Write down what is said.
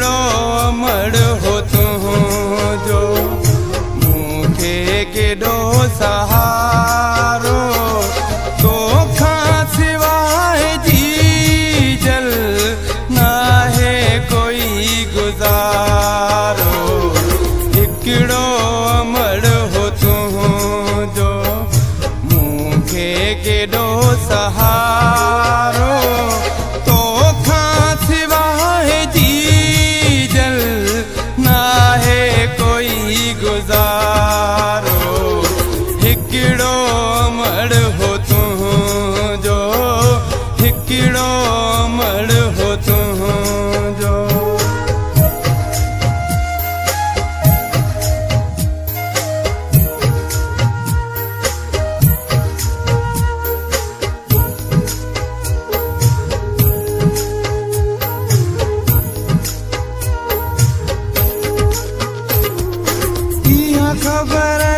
हिकिड़ो अमड़ हो तुंहिंजो मूंखे केॾो सहारो तोखां सिवाय जीजल नाहे कोई गुज़ारो हिकिड़ो अमड़ हो तुंहिंजो मूंखे केॾो सहारो गुज़ारो हिकिड़ो अमड़ हो तुंहिंजो हिकिड़ो अमड़ हो तुंहिंजो खबर